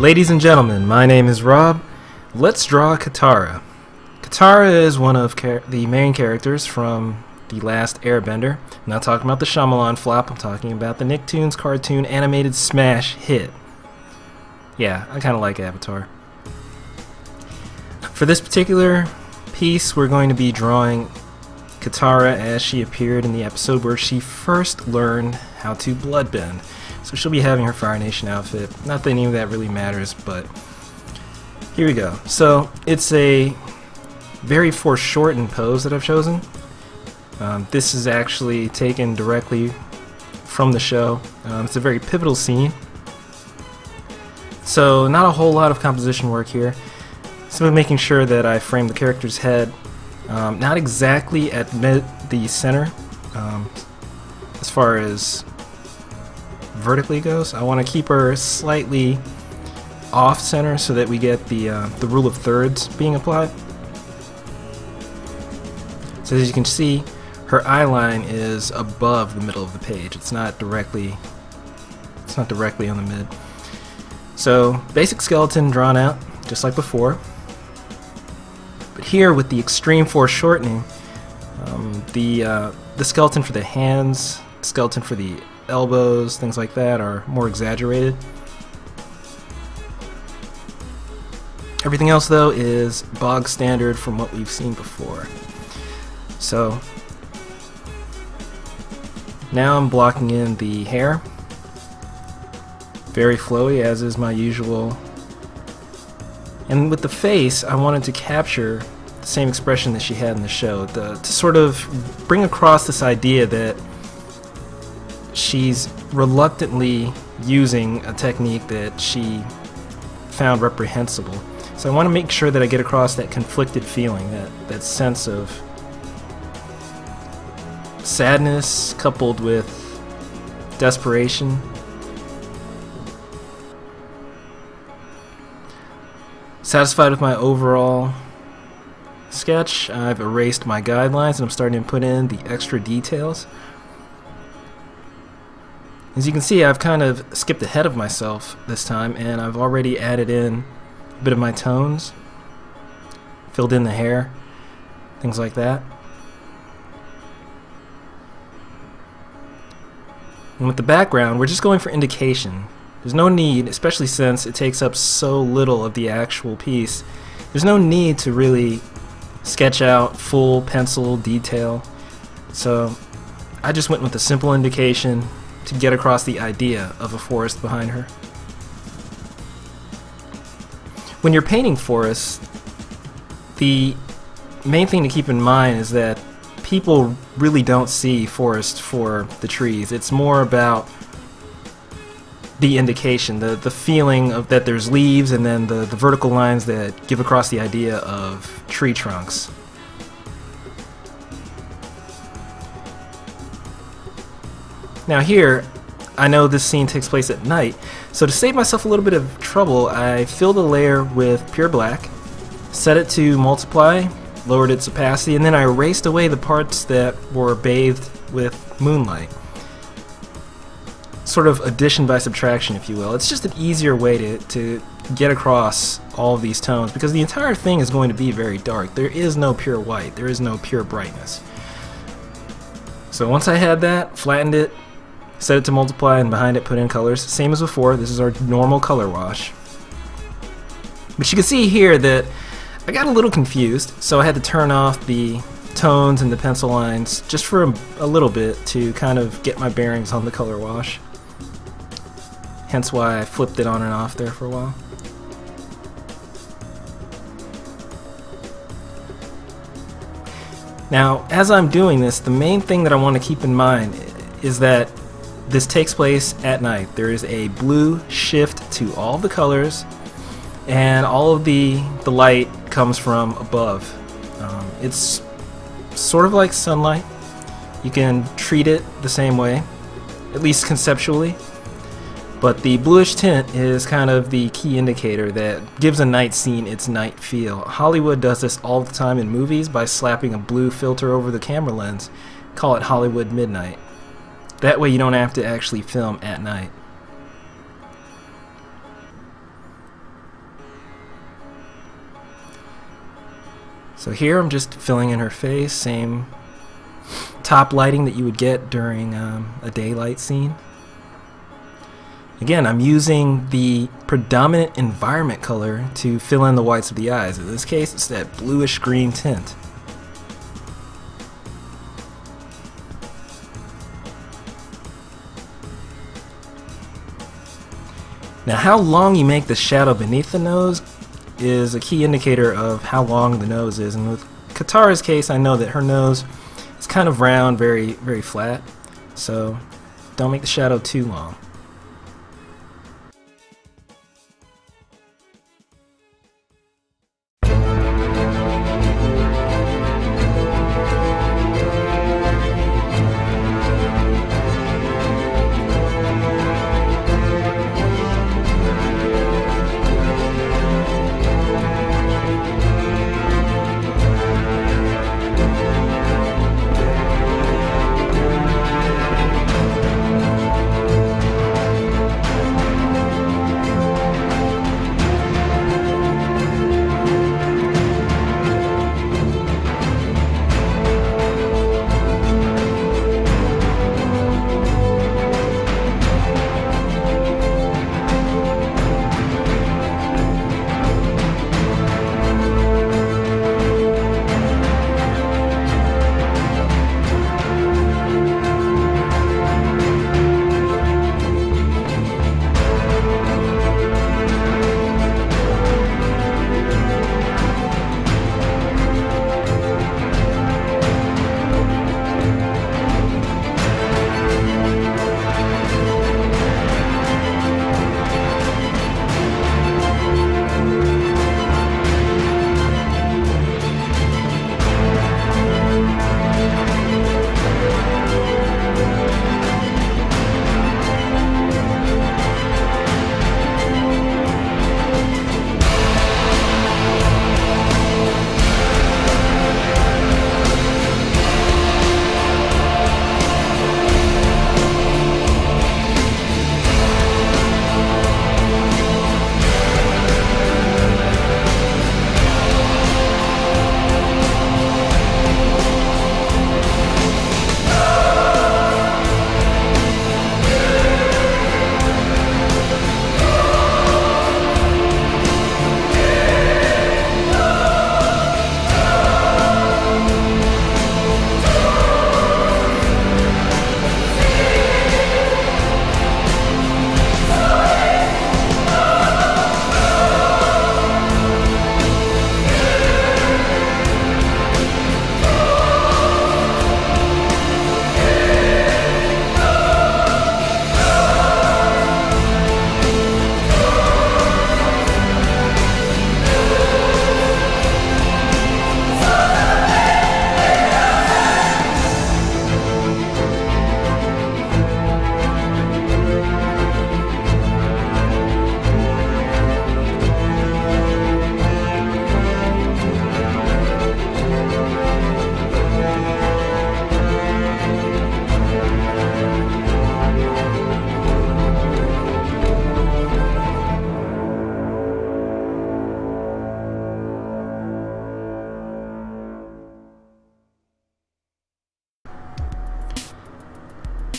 Ladies and gentlemen, my name is Rob. Let's draw Katara. Katara is one of the main characters from the Last Airbender. I'm not talking about the Shyamalan flop, I'm talking about the Nicktoons cartoon animated smash hit. Yeah, I kind of like Avatar. For this particular piece, we're going to be drawing Katara as she appeared in the episode where she first learned how to bloodbend. So she'll be having her Fire Nation outfit. Not that any of that really matters, but here we go. So it's a very foreshortened pose that I've chosen. This is actually taken directly from the show. It's a very pivotal scene. So not a whole lot of composition work here. Simply making sure that I frame the character's head not exactly at the center as far as vertically goes. I want to keep her slightly off center so that we get the rule of thirds being applied. So as you can see, her eye line is above the middle of the page. It's not directly on the mid. So basic skeleton drawn out just like before. But here with the extreme foreshortening, the skeleton for the hands, skeleton for the elbows, things like that are more exaggerated. Everything else though is bog standard from what we've seen before. So now I'm blocking in the hair. Very flowy, as is my usual. And with the face, I wanted to capture the same expression that she had in the show, to sort of bring across this idea that she's reluctantly using a technique that she found reprehensible. So I want to make sure that I get across that conflicted feeling, that sense of sadness coupled with desperation. Satisfied with my overall sketch, I've erased my guidelines and I'm starting to put in the extra details. As you can see, I've kind of skipped ahead of myself this time and I've already added in a bit of my tones, filled in the hair, things like that. And with the background, we're just going for indication. There's no need, especially since it takes up so little of the actual piece, there's no need to really sketch out full pencil detail. So I just went with a simple indication to get across the idea of a forest behind her. When you're painting forests, the main thing to keep in mind is that people really don't see forest for the trees. It's more about the indication, the feeling of that there's leaves and then the vertical lines that give across the idea of tree trunks. Now here, I know this scene takes place at night, so to save myself a little bit of trouble, I filled the layer with pure black, set it to multiply, lowered its opacity, and then I erased away the parts that were bathed with moonlight. Sort of addition by subtraction, if you will. It's just an easier way to get across all of these tones, because the entire thing is going to be very dark. There is no pure white, there is no pure brightness. So once I had that, flattened it, set it to multiply, and behind it put in colors. Same as before, this is our normal color wash. But you can see here that I got a little confused, so I had to turn off the tones and the pencil lines just for a little bit to kind of get my bearings on the color wash. Hence why I flipped it on and off there for a while. Now, as I'm doing this, the main thing that I want to keep in mind is that this takes place at night. There is a blue shift to all the colors, and all of the light comes from above. It's sort of like sunlight. You can treat it the same way, at least conceptually. But the bluish tint is kind of the key indicator that gives a night scene its night feel. Hollywood does this all the time in movies by slapping a blue filter over the camera lens. Call it Hollywood Midnight. That way you don't have to actually film at night. So here I'm just filling in her face, same top lighting that you would get during a daylight scene. Again, I'm using the predominant environment color to fill in the whites of the eyes. In this case, it's that bluish green tint. Now, how long you make the shadow beneath the nose is a key indicator of how long the nose is. And with Katara's case, I know that her nose is kind of round, very, very flat. So don't make the shadow too long.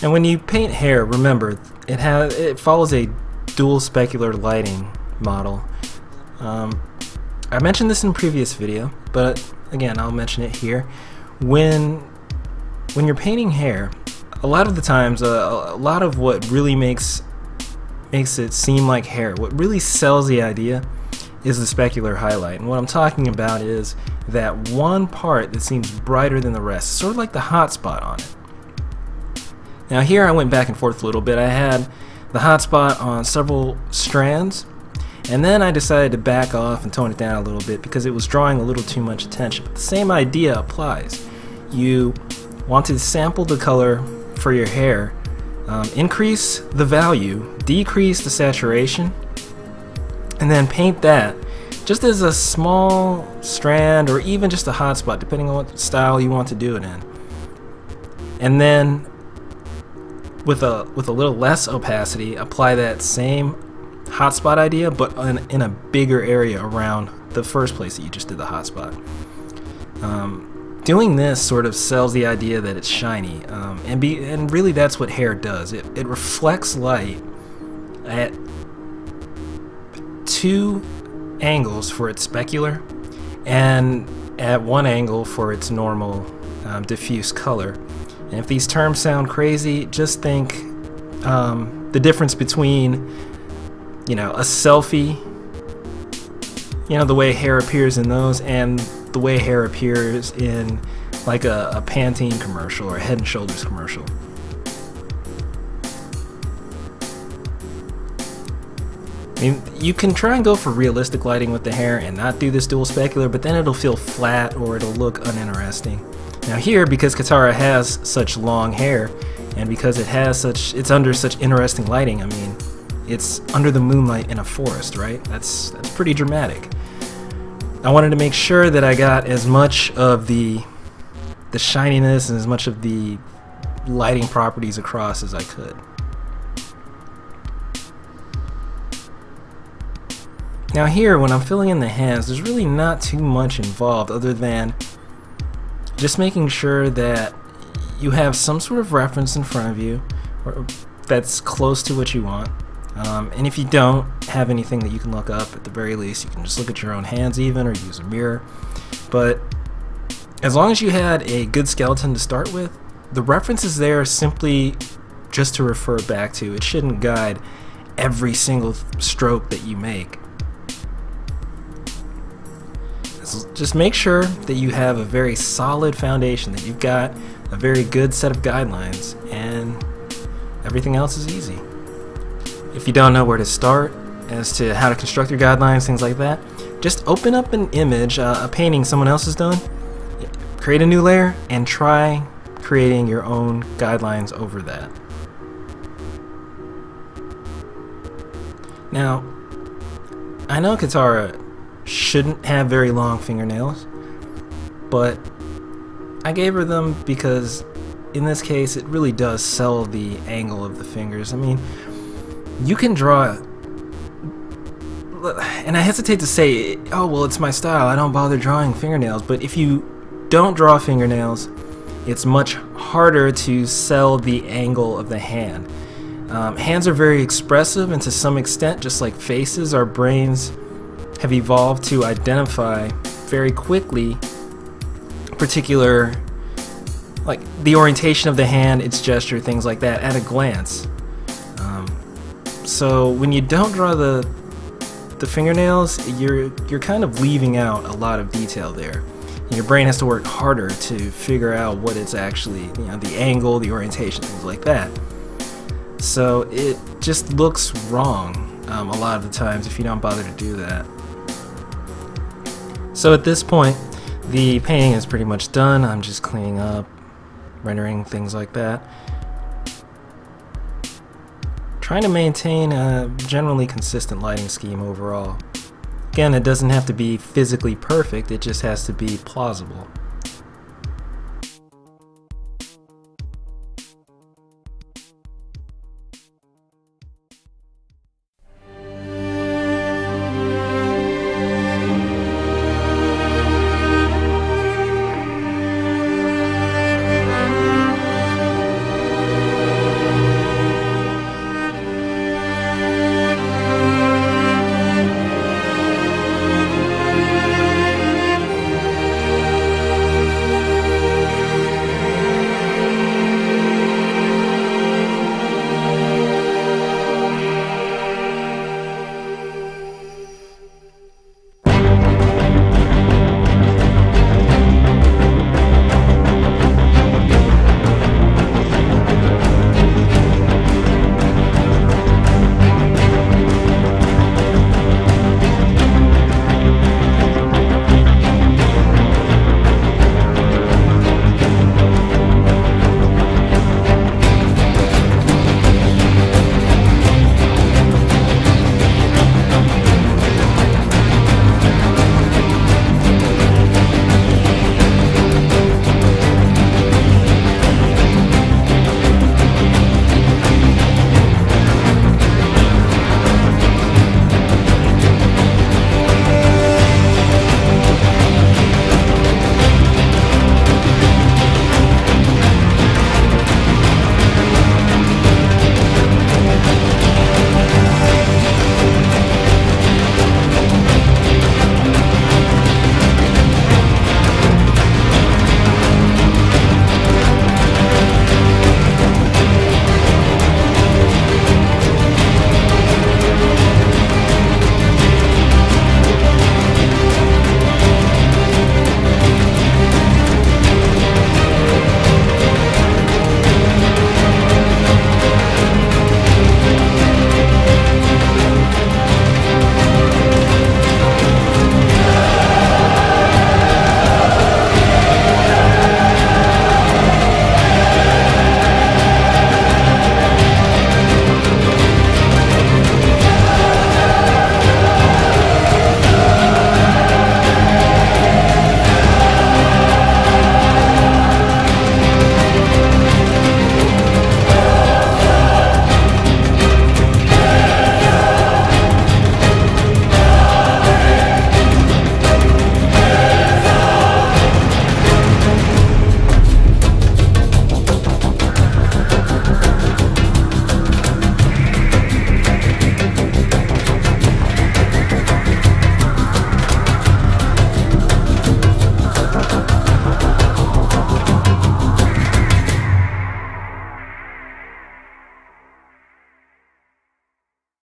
And when you paint hair, remember, it follows a dual specular lighting model. I mentioned this in a previous video, but again, I'll mention it here. When you're painting hair, a lot of the times, a lot of what really makes it seem like hair, what really sells the idea, is the specular highlight. And what I'm talking about is that one part that seems brighter than the rest, sort of like the hot spot on it. Now here I went back and forth a little bit. I had the hot spot on several strands, and then I decided to back off and tone it down a little bit because it was drawing a little too much attention. But the same idea applies. You want to sample the color for your hair, increase the value, decrease the saturation, and then paint that just as a small strand or even just a hot spot, depending on what style you want to do it in. And then with a little less opacity, apply that same hotspot idea, but in a bigger area around the first place that you just did the hotspot. Doing this sort of sells the idea that it's shiny, and really that's what hair does. It reflects light at two angles for its specular, and at one angle for its normal diffuse color. And if these terms sound crazy, just think the difference between, you know, a selfie, you know, the way hair appears in those, and the way hair appears in like a Pantene commercial or a Head and Shoulders commercial. I mean, you can try and go for realistic lighting with the hair and not do this dual specular, but then it'll feel flat or it'll look uninteresting. Now here, because Katara has such long hair, and because it's under such interesting lighting, I mean, it's under the moonlight in a forest, right? That's pretty dramatic. I wanted to make sure that I got as much of the shininess and as much of the lighting properties across as I could. Now here, when I'm filling in the hands, there's really not too much involved other than just making sure that you have some sort of reference in front of you that's close to what you want. And if you don't have anything that you can look up, at the very least you can just look at your own hands even, or use a mirror. But as long as you had a good skeleton to start with, the reference is there simply just to refer back to. It shouldn't guide every single stroke that you make. So just make sure that you have a very solid foundation, that you've got a very good set of guidelines, and everything else is easy. If you don't know where to start as to how to construct your guidelines, things like that, just open up an image, a painting someone else has done, create a new layer, and try creating your own guidelines over that. Now, I know Katara shouldn't have very long fingernails, but I gave her them because in this case it really does sell the angle of the fingers. I mean, you can draw, and I hesitate to say, oh well, it's my style, I don't bother drawing fingernails, but if you don't draw fingernails, it's much harder to sell the angle of the hand. Hands are very expressive, and to some extent, just like faces, our brains have evolved to identify very quickly particular, like the orientation of the hand, its gesture, things like that at a glance. So when you don't draw the fingernails, you're kind of leaving out a lot of detail there. And your brain has to work harder to figure out what it's actually, you know, the angle, the orientation, things like that. So it just looks wrong a lot of the times if you don't bother to do that. So at this point, the painting is pretty much done. I'm just cleaning up, rendering, things like that. Trying to maintain a generally consistent lighting scheme overall. Again, it doesn't have to be physically perfect, it just has to be plausible.